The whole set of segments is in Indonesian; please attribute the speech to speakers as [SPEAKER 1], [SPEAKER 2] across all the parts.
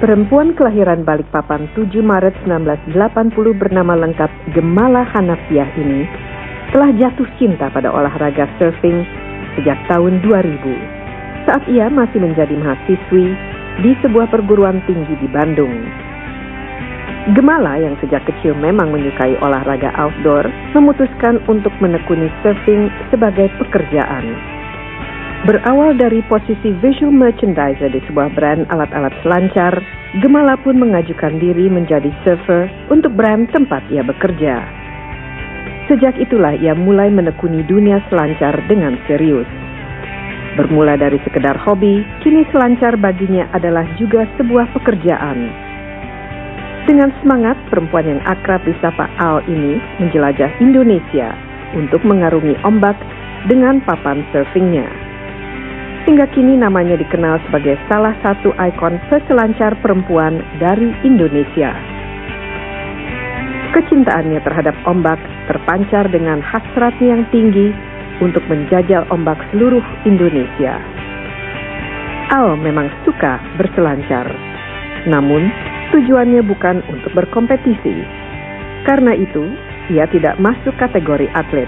[SPEAKER 1] Perempuan kelahiran Balikpapan 7 Maret 1980 bernama lengkap Gemala Hanafiah ini telah jatuh cinta pada olahraga surfing sejak tahun 2000 saat ia masih menjadi mahasiswi di sebuah perguruan tinggi di Bandung. Gemala yang sejak kecil memang menyukai olahraga outdoor memutuskan untuk menekuni surfing sebagai pekerjaan. Berawal dari posisi visual merchandiser di sebuah brand alat-alat selancar, Gemala pun mengajukan diri menjadi surfer untuk brand tempat ia bekerja. Sejak itulah ia mulai menekuni dunia selancar dengan serius. Bermula dari sekedar hobi, kini selancar baginya adalah juga sebuah pekerjaan. Dengan semangat, perempuan yang akrab disapa Al ini menjelajah Indonesia untuk mengarungi ombak dengan papan surfingnya. Hingga kini namanya dikenal sebagai salah satu ikon peselancar perempuan dari Indonesia. Kecintaannya terhadap ombak terpancar dengan hasratnya yang tinggi untuk menjajal ombak seluruh Indonesia. Al memang suka berselancar, namun tujuannya bukan untuk berkompetisi. Karena itu, ia tidak masuk kategori atlet.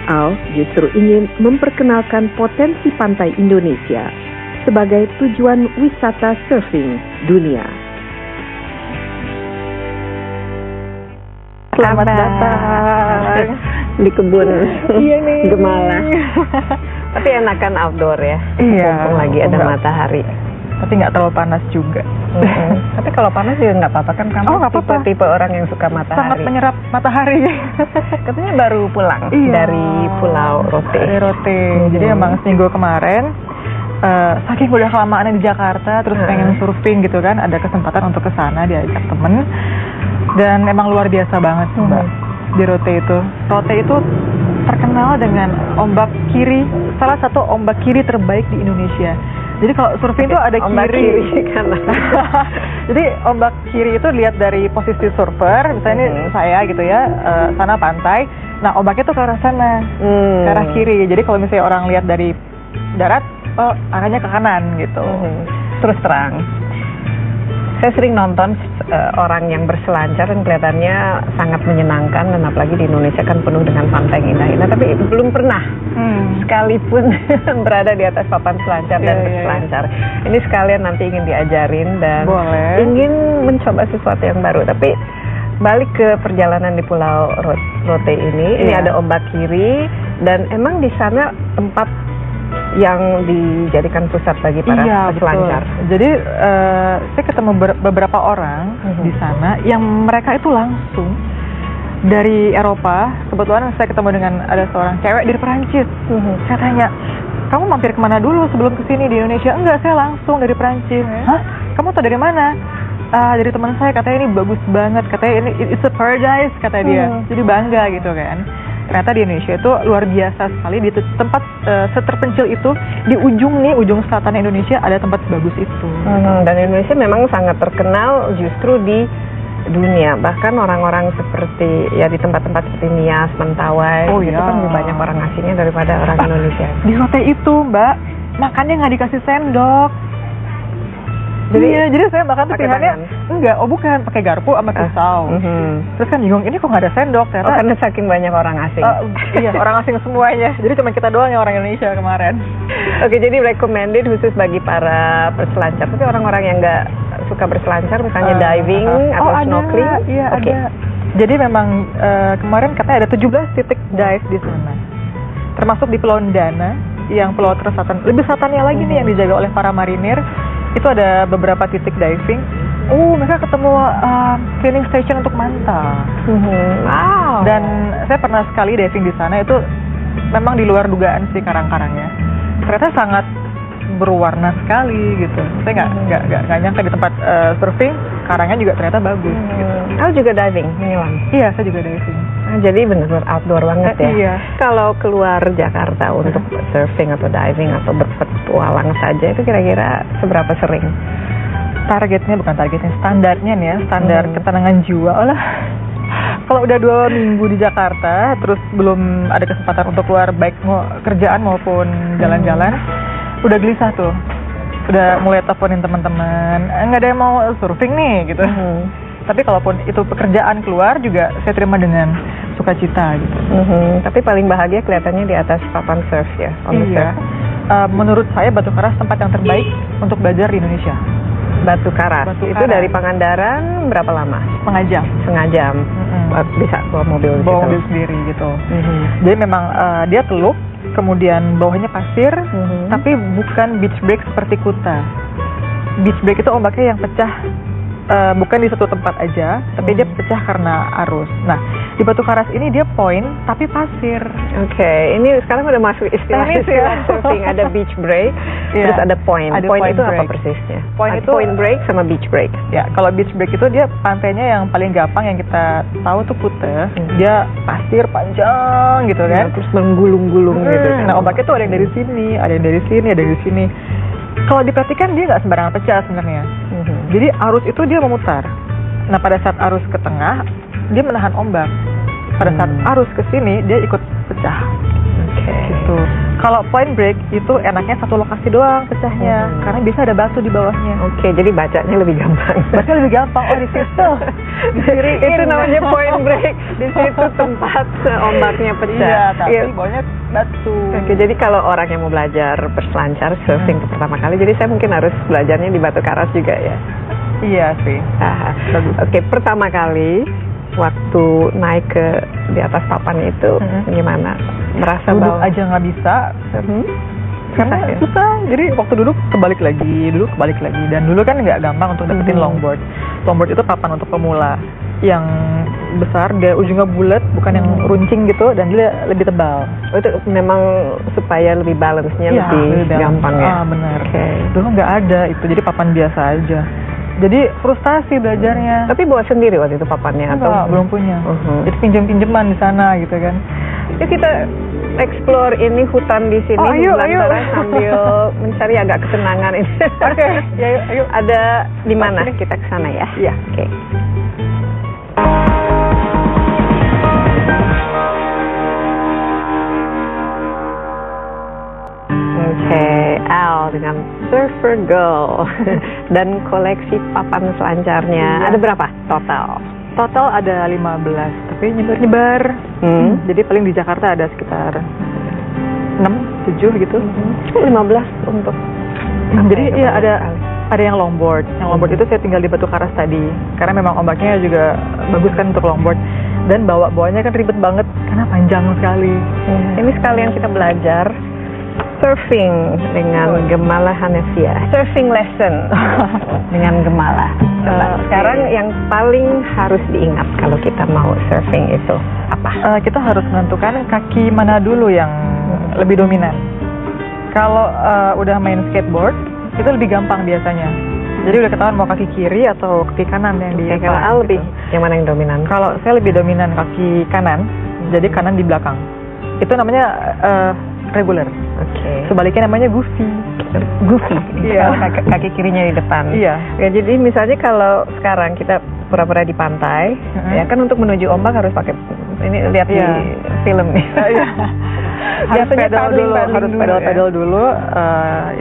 [SPEAKER 1] Al justru ingin memperkenalkan potensi pantai Indonesia sebagai tujuan wisata surfing dunia.
[SPEAKER 2] Selamat datang di kebun Gemala. Tapi enakan outdoor ya.
[SPEAKER 3] Iya.
[SPEAKER 2] Mumpung lagi ada matahari.
[SPEAKER 3] Tapi nggak terlalu panas juga.
[SPEAKER 2] Tapi kalau panas juga nggak apa-apa kan, kamu tipe orang yang suka matahari.
[SPEAKER 3] Sangat menyerap matahari.
[SPEAKER 2] Katanya baru pulang dari Pulau Rote.
[SPEAKER 3] Dari Rote. Jadi emang seminggu kemarin, saking udah kelamaannya di Jakarta, terus pengen surfing gitu kan, ada kesempatan untuk ke sana diajak temen. Dan emang luar biasa banget Mbak di Rote itu. Rote itu terkenal dengan ombak kiri, salah satu ombak kiri terbaik di Indonesia. Jadi kalau surfing itu ada
[SPEAKER 2] ombak kiri kanan.
[SPEAKER 3] Jadi ombak kiri itu lihat dari posisi surfer, misalnya ini saya gitu ya, sana pantai. Nah ombaknya tuh ke arah sana, ke arah kiri. Jadi kalau misalnya orang lihat dari darat, oh arahnya ke kanan gitu.
[SPEAKER 2] Terus terang, saya sering nonton orang yang berselancar dan kelihatannya sangat menyenangkan, dan apalagi di Indonesia kan penuh dengan pantai yang indah-indah, tapi belum pernah sekalipun berada di atas papan selancar dan berselancar. Ini sekalian nanti ingin diajarin dan ingin mencoba sesuatu yang baru. Tapi balik ke perjalanan di Pulau Rote ini ada ombak kiri, dan emang di sana tempat yang dijadikan pusat bagi para peselancar.
[SPEAKER 3] Jadi saya ketemu beberapa orang di sana yang mereka itu langsung dari Eropa. Kebetulan saya ketemu dengan ada seorang cewek dari Perancis. Saya tanya, kamu mampir kemana dulu sebelum kesini di Indonesia? Enggak, saya langsung dari Perancis. Hah? Kamu tahu dari mana? Dari teman saya, katanya ini bagus banget, katanya ini it's a paradise, kata dia. Jadi bangga gitu kan. Ternyata di Indonesia itu luar biasa sekali, di tempat seterpencil itu, di ujung selatan Indonesia ada tempat bagus itu.
[SPEAKER 2] Dan Indonesia memang sangat terkenal justru di dunia. Bahkan orang-orang seperti ya di tempat-tempat seperti Nias, Mentawai, itu kan lebih banyak orang asingnya daripada orang Indonesia.
[SPEAKER 3] Di Rote itu Mbak, makannya nggak dikasih sendok. Jadi saya makan tuh pilihannya bukan pakai garpu sama pisau. Terus kan bingung, ini kok nggak ada sendok? Ternyata
[SPEAKER 2] karena saking banyak orang asing.
[SPEAKER 3] Iya, orang asing semuanya. Jadi cuma kita doang yang orang Indonesia kemarin.
[SPEAKER 2] Oke, jadi recommended khusus bagi para peselancar. Tapi orang-orang yang nggak suka berselancar, misalnya diving atau snorkeling,
[SPEAKER 3] ada. Jadi memang kemarin katanya ada 17 titik dive di sana, termasuk di Pulau Ndana, yang pulau terselatan. Lebih selatannya lagi nih yang dijaga oleh para marinir. Itu ada beberapa titik diving. Mereka ketemu cleaning station untuk manta.
[SPEAKER 2] Wow.
[SPEAKER 3] Dan saya pernah sekali diving di sana, itu memang di luar dugaan sih karang-karangnya. Ternyata sangat berwarna sekali gitu. Saya nggak nyangka di tempat surfing karangnya juga ternyata bagus. Gitu.
[SPEAKER 2] Kamu juga diving, menyelam?
[SPEAKER 3] Iya, saya juga diving.
[SPEAKER 2] Jadi benar-benar outdoor banget ya.
[SPEAKER 3] Iya.
[SPEAKER 2] Kalau keluar Jakarta untuk surfing atau diving atang berpetualang saja, itu kira-kira seberapa sering?
[SPEAKER 3] Standarnya nih ya, standar ketenangan jiwa. Kalau udah 2 minggu di Jakarta, terus belum ada kesempatan untuk keluar baik mau kerjaan maupun jalan-jalan, udah gelisah tuh. udah mulai teleponin teman-teman, nggak ada yang mau surfing nih gitu. Tapi kalaupun itu pekerjaan keluar juga saya terima dengan sukacita gitu.
[SPEAKER 2] Tapi paling bahagia kelihatannya di atas papan surf ya.
[SPEAKER 3] Iya. Menurut saya Batu Karas tempat yang terbaik untuk belajar di Indonesia.
[SPEAKER 2] Batu Karas. Itu dari Pangandaran berapa lama? Setengah jam. Bisa bawa mobil
[SPEAKER 3] sendiri gitu. Jadi memang dia teluk, kemudian bawahnya pasir, tapi bukan beach break seperti Kuta. Beach break itu ombaknya yang pecah, bukan di satu tempat aja, tapi dia pecah karena arus. Nah, di Batu Karas ini dia point tapi pasir.
[SPEAKER 2] Oke, ini sekarang udah masuk istilah surfing. Ada beach break, terus ada point. Point itu break. Apa persisnya? Point break sama beach break.
[SPEAKER 3] Ya, kalau beach break itu dia pantainya yang paling gampang yang kita tahu tuh Kuta. Dia pasir panjang gitu kan,
[SPEAKER 2] terus menggulung-gulung gitu.
[SPEAKER 3] Nah, ombaknya tuh ada yang dari sini, ada yang dari sini, ada yang dari sini. Kalau diperhatikan dia nggak sembarangan pecah sebenarnya. Jadi arus itu dia memutar. Nah, pada saat arus ke tengah dia menahan ombak. Pada saat arus ke sini dia ikut pecah. Gitu. Kalau point break itu enaknya satu lokasi doang pecahnya, karena bisa ada batu di bawahnya.
[SPEAKER 2] Jadi bacanya lebih gampang.
[SPEAKER 3] Bacanya lebih gampang. Oh, di situ.
[SPEAKER 2] Itu namanya point break. Di situ tempat ombaknya pecah.
[SPEAKER 3] Tapi bawahnya batu.
[SPEAKER 2] Jadi kalau orang yang mau belajar berselancar surfing pertama kali, jadi saya mungkin harus belajarnya di Batu Karas juga ya.
[SPEAKER 3] Iya sih.
[SPEAKER 2] Pertama kali waktu naik ke di atas papan itu gimana? Merasa
[SPEAKER 3] duduk aja nggak bisa, karena susah. Jadi waktu duduk kebalik lagi, dan dulu kan nggak gampang untuk dapetin longboard. Longboard itu papan untuk pemula yang besar, dia ujungnya bulat, bukan yang runcing gitu, dan dia lebih tebal.
[SPEAKER 2] Itu memang supaya lebih balance-nya lebih gampang ya?
[SPEAKER 3] Benar. Dulu nggak ada itu, jadi papan biasa aja. Jadi frustasi belajarnya.
[SPEAKER 2] Tapi bawa sendiri waktu itu papannya?
[SPEAKER 3] Enggak, belum punya. Jadi pinjam-pinjaman di sana gitu kan.
[SPEAKER 2] Yuk kita explore ini hutan di sini.
[SPEAKER 3] Ayo.
[SPEAKER 2] Sambil mencari agak ketenangan ini.
[SPEAKER 3] Oke, ayo.
[SPEAKER 2] Ada di mana? Kita ke sana ya.
[SPEAKER 3] Iya.
[SPEAKER 2] Oke. Al dengan Surfer Girl dan koleksi papan selancarnya. Ada berapa total?
[SPEAKER 3] Total ada 15, tapi nyebar-nyebar. Jadi paling di Jakarta ada sekitar 6, 7 gitu.
[SPEAKER 2] 15 untuk.
[SPEAKER 3] Jadi ya ada yang longboard. Yang longboard itu saya tinggal di Batu Karas tadi, karena memang ombaknya juga bagus kan untuk longboard. Dan bawanya kan ribet banget karena panjang sekali.
[SPEAKER 2] Ini sekalian kita belajar surfing dengan Gemala Hanafiah. Surfing lesson dengan Gemala. Sekarang yang paling harus diingat kalau kita mau surfing itu apa?
[SPEAKER 3] Kita harus menentukan kaki mana dulu yang lebih dominan. Kalau udah main skateboard, itu lebih gampang biasanya. Jadi udah ketahuan mau kaki kiri atau kaki kanan yang di.
[SPEAKER 2] Kalau Al lebih yang mana yang dominan?
[SPEAKER 3] Kalau saya lebih dominan kaki kanan, jadi kanan di belakang. Itu namanya regular. Sebaliknya namanya goofy.
[SPEAKER 2] Iya. Kaki kirinya di depan.
[SPEAKER 3] Iya.
[SPEAKER 2] Ya, jadi misalnya kalau sekarang kita pura-pura di pantai, ya kan untuk menuju ombak harus pakai ini lihat di film nih.
[SPEAKER 3] Harus pedal dulu.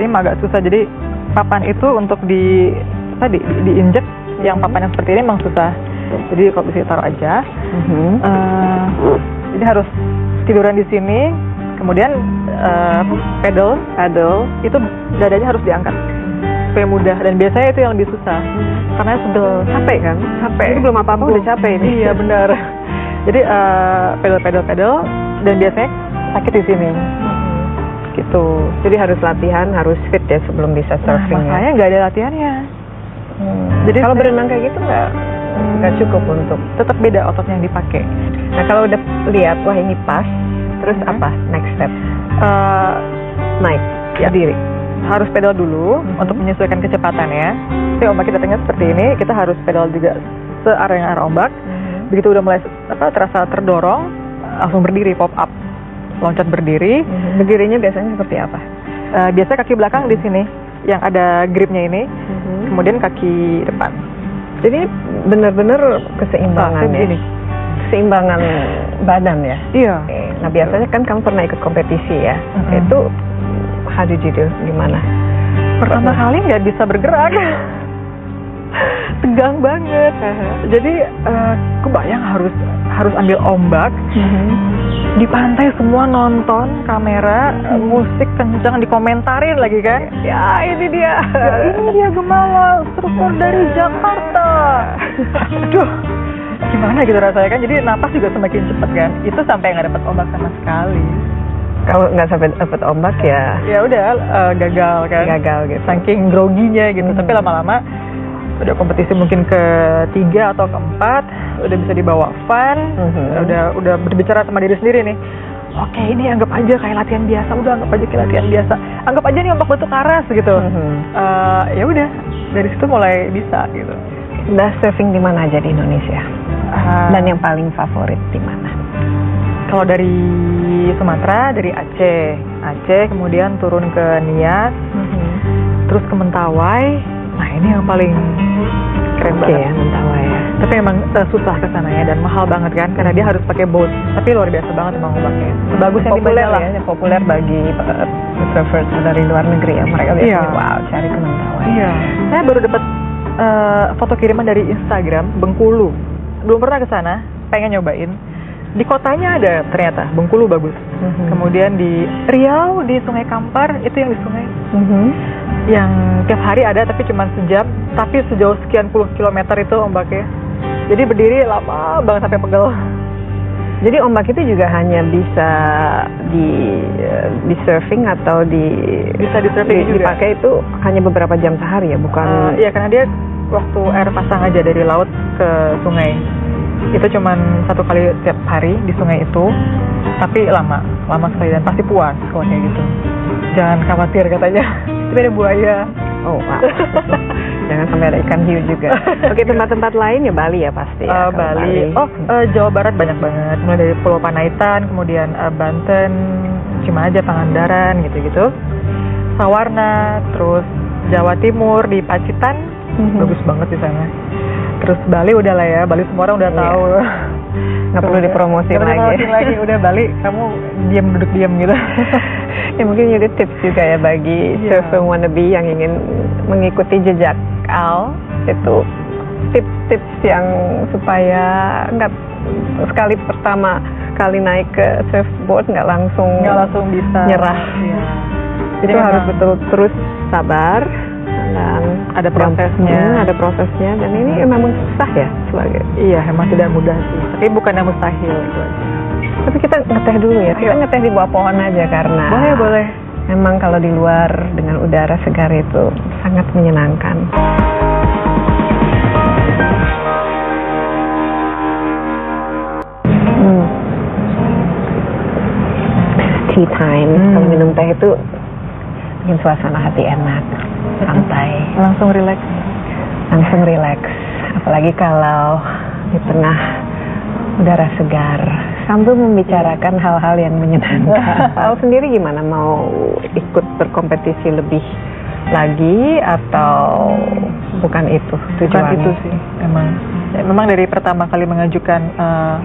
[SPEAKER 3] Ini agak susah. Jadi papan itu untuk diinjek, yang papan yang seperti ini memang susah. Jadi kalau bisa taruh aja. Jadi harus tiduran di sini. Kemudian pedal itu dadanya harus diangkat supaya mudah, dan biasanya itu yang lebih susah karena capek kan. Ini belum apa-apa udah capek ini. Iya benar. Jadi pedal dan biasanya sakit di sini. Gitu.
[SPEAKER 2] Jadi harus latihan, harus fit ya sebelum bisa surfing.
[SPEAKER 3] Makanya nggak ada latihannya.
[SPEAKER 2] Jadi kalau berenang kayak gitu nggak cukup untuk.
[SPEAKER 3] Tetap beda ototnya yang dipakai.
[SPEAKER 2] Nah kalau udah lihat wah ini pas. Terus apa next step? Naik berdiri.
[SPEAKER 3] Harus pedal dulu untuk menyesuaikan kecepatannya. Jadi ombaknya datangnya seperti ini, kita harus pedal juga searah yang arah ombak. Begitu udah mulai terasa terdorong, langsung berdiri, pop up, loncat berdiri.
[SPEAKER 2] Berdirinya biasanya seperti apa?
[SPEAKER 3] Biasanya kaki belakang di sini, yang ada gripnya ini, kemudian kaki depan.
[SPEAKER 2] Jadi benar-benar keseimbangan ya. Keseimbangan badan ya?
[SPEAKER 3] Iya.
[SPEAKER 2] Nah biasanya kan kamu pernah ikut kompetisi ya? Itu how did you do? Gimana?
[SPEAKER 3] Pertama kali nggak bisa bergerak. Tegang banget. Jadi kebayang harus ambil ombak. Di pantai semua nonton, kamera, musik kencang, dikomentarin lagi kan.
[SPEAKER 2] Ya ini dia.
[SPEAKER 3] Ya, ini dia Gemala, surfer dari Jakarta. Aduh, gimana gitu rasanya kan. Jadi napas juga semakin cepat kan. Itu sampai nggak dapat ombak sama sekali.
[SPEAKER 2] Kalau nggak sampai dapat ombak ya
[SPEAKER 3] udah gagal kan.
[SPEAKER 2] Gagal gitu.
[SPEAKER 3] Saking groginya gitu. Tapi lama-lama udah kompetisi mungkin ke-3 atau ke-4, udah bisa dibawa fun, udah berbicara sama diri sendiri nih. Oke, ini anggap aja kayak latihan biasa, anggap aja nih ombak batu karas gitu. Ya udah, dari situ mulai bisa gitu.
[SPEAKER 2] Udah surfing di mana aja di Indonesia? Dan yang paling favorit di mana?
[SPEAKER 3] Kalau dari Sumatera, dari Aceh, kemudian turun ke Nias, terus ke Mentawai. Nah ini yang paling keren banget
[SPEAKER 2] ya, Mentawai ya.
[SPEAKER 3] Tapi emang susah kesananya dan mahal banget kan, karena dia harus pakai boat. Tapi luar biasa banget emang ombaknya. Bagus yang
[SPEAKER 2] populer
[SPEAKER 3] lah.
[SPEAKER 2] Ya, populer bagi surfers dari luar negeri ya. Mereka biasanya wow cari ke Mentawai.
[SPEAKER 3] Iya. Saya baru dapat foto kiriman dari Instagram Bengkulu. Belum pernah ke sana, pengen nyobain. Di kotanya ada ternyata Bengkulu bagus. Kemudian di Riau di Sungai Kampar itu yang di sungai. Yang tiap hari ada tapi cuma sejam, tapi sejauh sekian puluh kilometer itu ombaknya. Jadi berdiri lama banget sampai pegel.
[SPEAKER 2] Jadi ombak itu juga hanya bisa di surfing atau
[SPEAKER 3] bisa di surfing juga.
[SPEAKER 2] Dipakai itu hanya beberapa jam sehari ya, bukan?
[SPEAKER 3] Iya, karena dia waktu air pasang aja dari laut ke sungai. Itu cuma 1 kali tiap hari di sungai itu, tapi lama sekali dan pasti puas kalau kayak gitu. Jangan khawatir katanya. Itu ada buaya.
[SPEAKER 2] Oh, wow. Jangan sampai ada ikan hiu juga. Oke, tempat-tempat lain ya Bali ya pasti ya.
[SPEAKER 3] Bali. Jawa Barat banyak banget. Mulai dari Pulau Panaitan, kemudian Banten, Cimaja, Pangandaran gitu-gitu. Sawarna, terus Jawa Timur di Pacitan, bagus banget di sana. Terus Bali udah lah ya, Bali semua orang udah tahu.
[SPEAKER 2] Nggak perlu dipromosi lagi.
[SPEAKER 3] Udah Bali, kamu duduk diam gitu.
[SPEAKER 2] Ya mungkin jadi tips juga ya bagi surfer wannabe yang ingin mengikuti jejak Al, itu tips-tips yang supaya nggak sekali pertama kali naik ke surfboard nggak langsung
[SPEAKER 3] bisa
[SPEAKER 2] nyerah.
[SPEAKER 3] Iya.
[SPEAKER 2] Jadi harus betul terus sabar dan
[SPEAKER 3] ada prosesnya.
[SPEAKER 2] Dan ini memang susah ya sebagai.
[SPEAKER 3] Iya, emang tidak mudah sih. Tapi bukan yang mustahil itu aja.
[SPEAKER 2] Tapi kita ngeteh dulu ya. Kita ngeteh di bawah pohon aja karena
[SPEAKER 3] boleh.
[SPEAKER 2] Memang kalau di luar dengan udara segar itu sangat menyenangkan. Tea time. Kalau minum teh itu bikin suasana hati enak, santai,
[SPEAKER 3] langsung rileks.
[SPEAKER 2] Apalagi kalau di tengah udara segar sambil membicarakan hal-hal yang menyenangkan. Al sendiri gimana, mau ikut berkompetisi lebih lagi atau bukan itu tujuannya?
[SPEAKER 3] Bukan itu sih, memang dari pertama kali mengajukan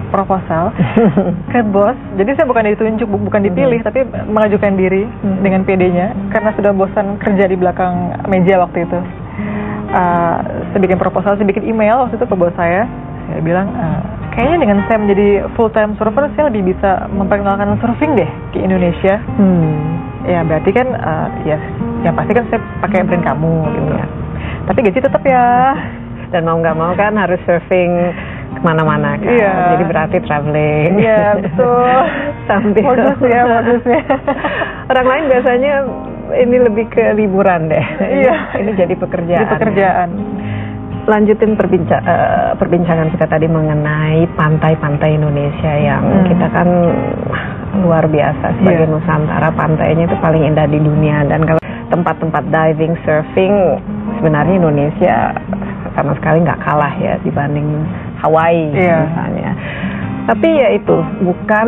[SPEAKER 3] proposal ke bos. Jadi saya bukan ditunjuk, bukan dipilih, tapi mengajukan diri dengan PD-nya karena sudah bosan kerja di belakang meja waktu itu. Saya bikin proposal, saya bikin email waktu itu ke bos saya. Saya bilang kayaknya dengan saya menjadi full time surfer, saya lebih bisa memperkenalkan surfing deh di Indonesia. Ya berarti kan yang pasti kan saya pakai brand kamu gitu ya. Tapi gaji tetap ya.
[SPEAKER 2] Dan mau nggak mau kan harus surfing kemana-mana kan.
[SPEAKER 3] Iya.
[SPEAKER 2] Jadi berarti traveling.
[SPEAKER 3] Iya betul.
[SPEAKER 2] Sambil
[SPEAKER 3] modusnya.
[SPEAKER 2] Orang lain biasanya ini lebih ke liburan deh.
[SPEAKER 3] Iya.
[SPEAKER 2] Ini jadi pekerjaan. Lanjutin perbincangan kita tadi mengenai pantai-pantai Indonesia yang kita kan luar biasa sebagai Nusantara. Pantainya itu paling indah di dunia, dan kalau tempat-tempat diving, surfing sebenarnya Indonesia sama sekali nggak kalah ya dibanding Hawaii misalnya. Tapi ya itu bukan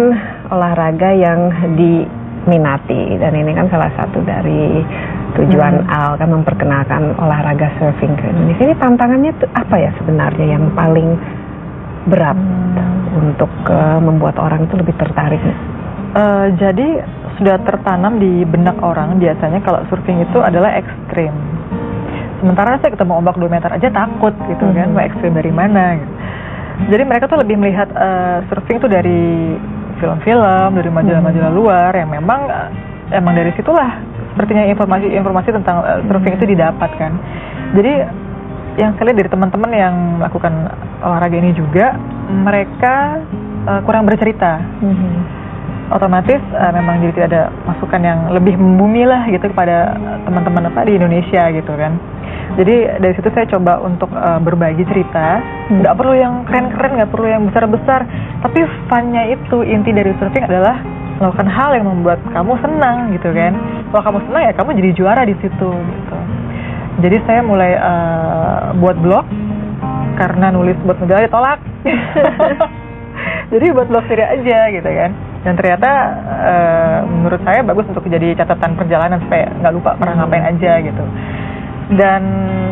[SPEAKER 2] olahraga yang diminati, dan ini kan salah satu dari tujuan Al kan memperkenalkan olahraga surfing ke Indonesia. Ini tantangannya tuh apa ya sebenarnya yang paling berat untuk membuat orang itu lebih tertarik
[SPEAKER 3] Jadi sudah tertanam di benak orang biasanya kalau surfing itu adalah ekstrim. Sementara saya ketemu ombak 2 meter aja takut gitu kan, mau ekstrim dari mana gitu. Jadi mereka tuh lebih melihat surfing tuh dari film-film, dari majalah-majalah luar yang memang dari situlah sepertinya informasi tentang surfing itu didapatkan. Jadi yang saya lihat dari teman-teman yang melakukan olahraga ini juga, mereka kurang bercerita. Otomatis memang jadi tidak ada masukan yang lebih membumi lah gitu kepada teman-teman di Indonesia gitu kan. Jadi dari situ saya coba untuk berbagi cerita. Nggak perlu yang keren-keren, nggak perlu yang besar-besar, tapi funnya itu, inti dari surfing adalah melakukan hal yang membuat kamu senang gitu kan. Kalau kamu senang ya kamu jadi juara di situ gitu. Jadi saya mulai buat blog, karena nulis buat majalah ditolak. Jadi buat blog sendiri aja gitu kan. Dan ternyata menurut saya bagus untuk jadi catatan perjalanan supaya nggak lupa pernah ngapain aja gitu. Dan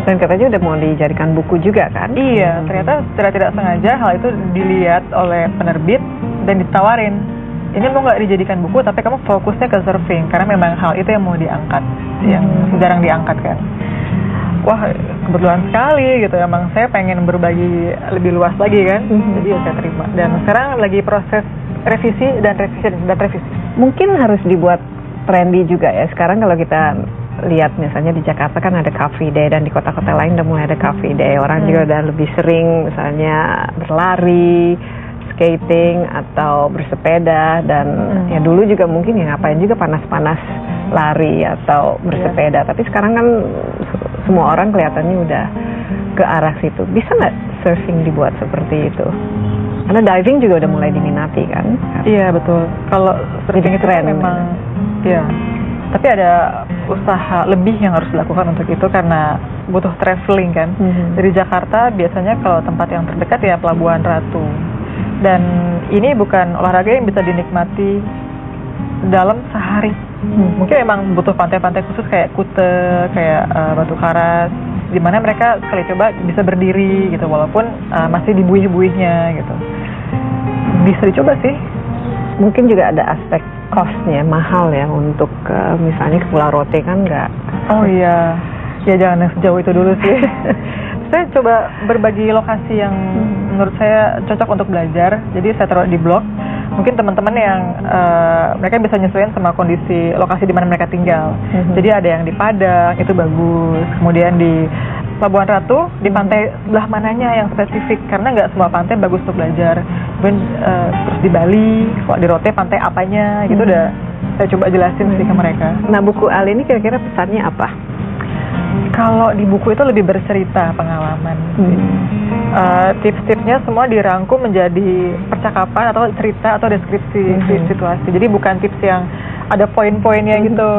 [SPEAKER 2] katanya udah mau dijadikan buku juga kan?
[SPEAKER 3] Iya, ternyata secara tidak sengaja hal itu dilihat oleh penerbit dan ditawarin. Ini mau nggak dijadikan buku, tapi kamu fokusnya ke surfing karena memang hal itu yang mau diangkat, yang jarang diangkat kan. Wah, kebetulan sekali gitu. Emang saya pengen berbagi lebih luas lagi kan. Jadi ya saya terima. Dan sekarang lagi proses revisi.
[SPEAKER 2] Mungkin harus dibuat trendy juga ya. Sekarang kalau kita lihat misalnya di Jakarta kan ada Car Free Day, dan di kota-kota lain udah mulai ada Car Free Day. Orang juga udah lebih sering misalnya berlari, skating atau bersepeda, dan ya dulu juga mungkin ya ngapain juga panas-panas lari atau bersepeda. Tapi sekarang kan semua orang kelihatannya udah ke arah situ. Bisa nggak surfing dibuat seperti itu? Karena diving juga udah mulai diminati kan?
[SPEAKER 3] Iya betul. Kalau surfing itu memang, ya. Tapi ada usaha lebih yang harus dilakukan untuk itu karena butuh traveling kan. Dari Jakarta biasanya kalau tempat yang terdekat ya Pelabuhan Ratu. Dan ini bukan olahraga yang bisa dinikmati dalam sehari. Mungkin memang butuh pantai-pantai khusus kayak Kuta, kayak Batu Karas, di mana mereka sekali coba bisa berdiri gitu walaupun masih di buih-buihnya gitu. Bisa dicoba sih.
[SPEAKER 2] Mungkin juga ada aspek cost-nya mahal ya untuk misalnya ke Pulau Rote kan nggak.
[SPEAKER 3] Oh iya, ya jangan yang sejauh itu dulu sih. Saya coba berbagi lokasi yang menurut saya cocok untuk belajar. Jadi saya taruh di blog. Mungkin teman-teman yang mereka bisa nyesuaiin sama kondisi lokasi di mana mereka tinggal. Jadi ada yang di Padang, itu bagus. Kemudian di Pelabuhan Ratu, di pantai sebelah mananya yang spesifik. Karena nggak semua pantai bagus untuk belajar. Kemudian terus di Bali, kalau di Rote pantai apanya, gitu udah saya coba jelasin sih ke mereka.
[SPEAKER 2] Nah, buku Al ini kira-kira pesannya apa?
[SPEAKER 3] Kalau di buku itu lebih bercerita pengalaman. Tips-tipsnya semua dirangkum menjadi percakapan atau cerita atau deskripsi situasi. Jadi bukan tips yang ada poin-poinnya gitu.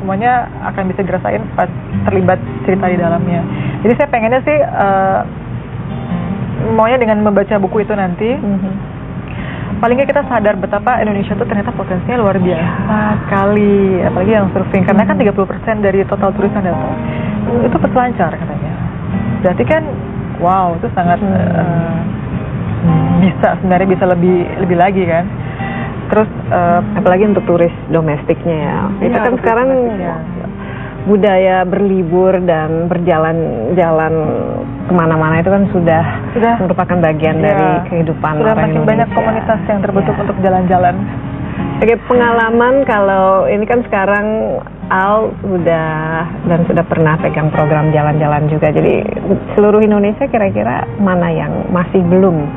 [SPEAKER 3] Semuanya akan bisa dirasain pas terlibat cerita di dalamnya. Jadi saya pengennya sih maunya dengan membaca buku itu nanti paling nggak kita sadar betapa Indonesia tuh ternyata potensinya luar biasa sekali, apalagi yang surfing, karena kan 30% dari total turis yang datang itu peselancar katanya. Berarti kan wow, itu sangat sebenarnya bisa lebih lagi kan. Terus
[SPEAKER 2] apalagi untuk turis domestiknya ya. Itu kan sekarang budaya berlibur dan berjalan-jalan kemana-mana itu kan sudah merupakan bagian dari kehidupan
[SPEAKER 3] sudah
[SPEAKER 2] orang Indonesia.
[SPEAKER 3] Sudah makin banyak komunitas yang terbentuk untuk jalan-jalan.
[SPEAKER 2] Oke, pengalaman kalau ini kan sekarang Al sudah pernah pegang program jalan-jalan juga. Jadi seluruh Indonesia kira-kira mana yang masih belum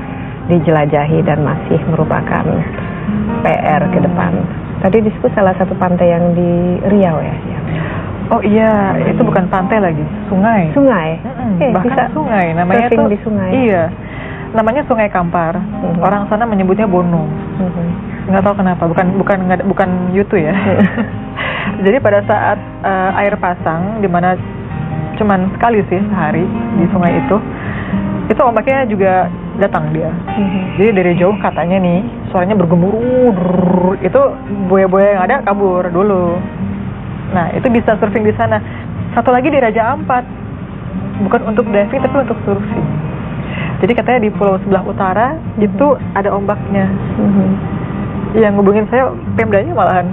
[SPEAKER 2] dijelajahi dan masih merupakan PR ke depan? Tadi disebut salah satu pantai yang di Riau ya.
[SPEAKER 3] Oh iya, itu bukan pantai lagi, sungai.
[SPEAKER 2] Sungai.
[SPEAKER 3] Bahkan bisa sungai, namanya tuh
[SPEAKER 2] di sungai.
[SPEAKER 3] Iya. Namanya Sungai Kampar. Orang sana menyebutnya Bono. Nggak tahu kenapa, bukan Yutu ya. Jadi pada saat air pasang, di mana cuman sekali sih sehari di sungai itu ombaknya juga datang dia. Jadi dari jauh katanya nih, suaranya bergemuruh. Itu buaya-buaya yang ada kabur dulu. Nah, itu bisa surfing di sana. Satu lagi di Raja Ampat. Bukan untuk diving, tapi untuk surfing. Jadi katanya di pulau sebelah utara, itu ada ombaknya. Yang ngubungin saya Pemdanya malahan.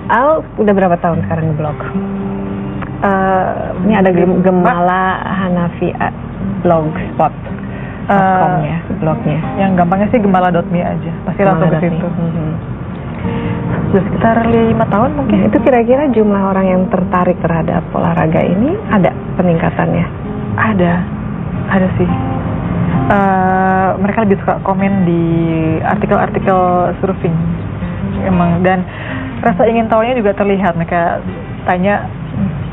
[SPEAKER 2] Al udah berapa tahun sekarang ngeblog? Ini ada Gemala Hanafi blogspot.com ya, blognya.
[SPEAKER 3] Yang gampangnya sih gemala.me aja. Pasti langsung ke situ. Sudah sekitar 5 tahun mungkin.
[SPEAKER 2] Itu kira-kira jumlah orang yang tertarik terhadap olahraga ini ada peningkatannya?
[SPEAKER 3] Ada sih. Mereka lebih suka komen di artikel-artikel surfing emang, dan rasa ingin tahunya juga terlihat. Mereka tanya,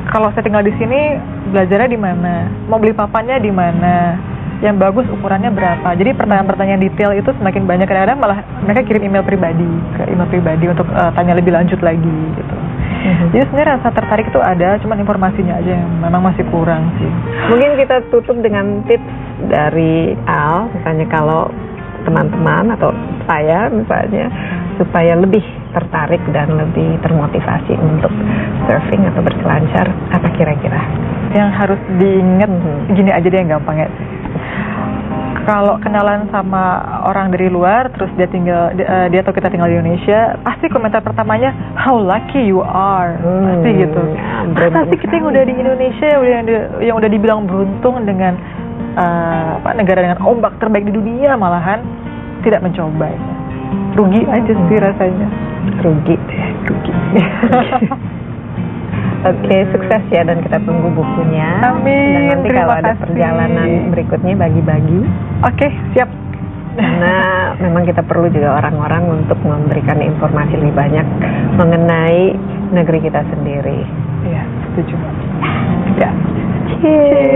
[SPEAKER 3] kalau saya tinggal di sini belajarnya di mana, mau beli papannya di mana, yang bagus ukurannya berapa. Jadi pertanyaan-pertanyaan detail itu semakin banyak. Kadang-kadang malah mereka kirim email pribadi untuk tanya lebih lanjut lagi gitu. Jadi sebenarnya rasa tertarik itu ada, cuman informasinya aja yang memang masih kurang sih.
[SPEAKER 2] Mungkin kita tutup dengan tips dari Al, misalnya kalau teman-teman atau saya misalnya, supaya lebih tertarik dan lebih termotivasi untuk surfing atau berselancar, apa kira-kira?
[SPEAKER 3] Yang harus diingat, gini aja deh yang gampang ya. Kalau kenalan sama orang dari luar, terus dia atau kita tinggal di Indonesia, pasti komentar pertamanya, how lucky you are, pasti gitu. Pasti kita yang udah di Indonesia, yang udah dibilang beruntung dengan negara dengan ombak terbaik di dunia, malahan tidak mencoba. Rugi aja sih rasanya.
[SPEAKER 2] Rugi. Oke, sukses ya, dan kita tunggu bukunya.
[SPEAKER 3] Amin.
[SPEAKER 2] Dan nanti kalau ada perjalanan berikutnya bagi-bagi.
[SPEAKER 3] Oke, siap.
[SPEAKER 2] Karena memang kita perlu juga orang-orang untuk memberikan informasi lebih banyak mengenai negeri kita sendiri.
[SPEAKER 3] Iya, setuju.
[SPEAKER 2] Ya. Cheers.